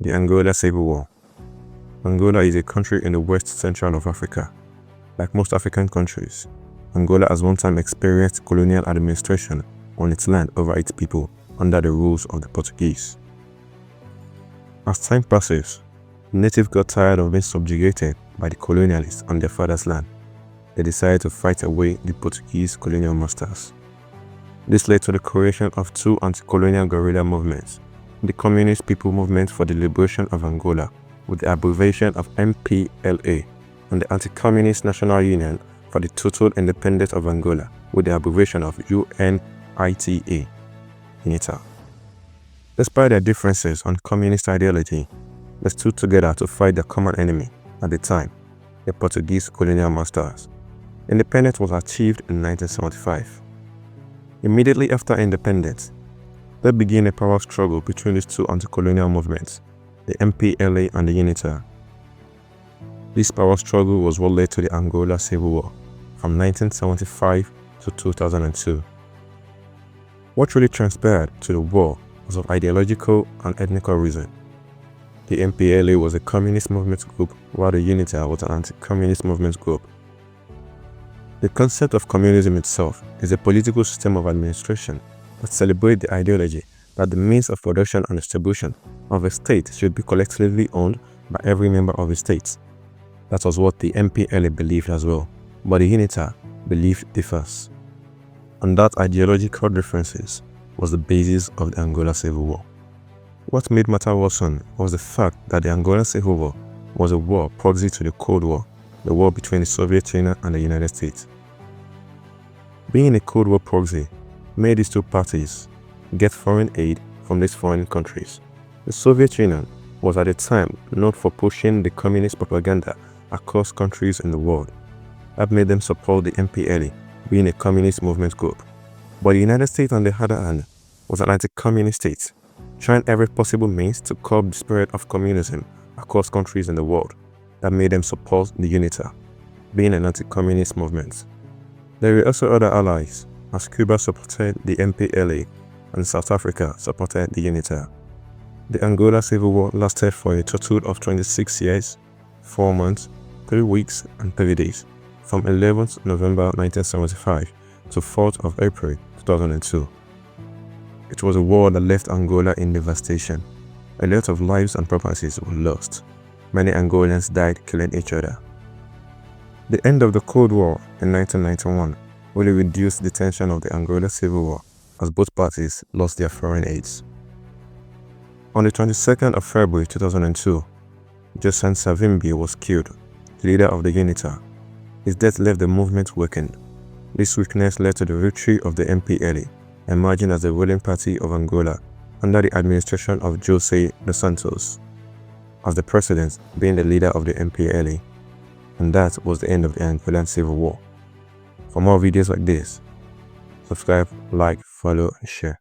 The Angola Civil War. Angola is a country in the west central of Africa. Like most African countries, Angola has one time experienced colonial administration on its land over its people under the rules of the Portuguese. As time passes, the natives got tired of being subjugated by the colonialists on their father's land. They decided to fight away the Portuguese colonial masters. This led to the creation of two anti-colonial guerrilla movements: the Communist People Movement for the Liberation of Angola, with the abbreviation of MPLA, and the Anti-Communist National Union for the Total Independence of Angola, with the abbreviation of UNITA. Despite their differences on communist ideology, they stood together to fight the common enemy at the time, the Portuguese colonial masters. Independence was achieved in 1975. Immediately after independence, there began a power struggle between these two anti-colonial movements, the MPLA and the UNITA. This power struggle was what led to the Angola Civil War from 1975 to 2002. What really transpired to the war was of ideological and ethnical reason. The MPLA was a communist movement group, while the UNITA was an anti-communist movement group. The concept of communism itself is a political system of administration that celebrates the ideology that the means of production and distribution of a state should be collectively owned by every member of the state. That was what the MPLA believed as well, but the UNITA believed differs. And that ideological differences was the basis of the Angola Civil War. What made matters worsen was the fact that the Angola Civil War was a war proxy to the Cold War, the war between the Soviet Union and the United States. Being a Cold War proxy made these two parties get foreign aid from these foreign countries. The Soviet Union was at the time known for pushing the communist propaganda across countries in the world. That made them support the MPLA, being a communist movement group. But the United States, on the other hand, was an anti-communist state, trying every possible means to curb the spirit of communism across countries in the world. That made them support the UNITA, being an anti-communist movement. There were also other allies, as Cuba supported the MPLA and South Africa supported the UNITA. The Angola Civil War lasted for a total of 26 years, 4 months, 3 weeks and 3 days, from 11th November 1975 to 4th of April 2002. It was a war that left Angola in devastation. A lot of lives and properties were lost. Many Angolans died killing each other. The end of the Cold War in 1991 really reduced the tension of the Angola Civil War, as both parties lost their foreign aids. On the 22nd of February 2002, Joseph Savimbi was killed, the leader of the UNITA. His death left the movement weakened. This weakness led to the victory of the MPLA, emerging as the ruling party of Angola under the administration of José dos Santos, as the president being the leader of the MPLA. And that was the end of the Angolan Civil War. For more videos like this, subscribe, like, follow, and share.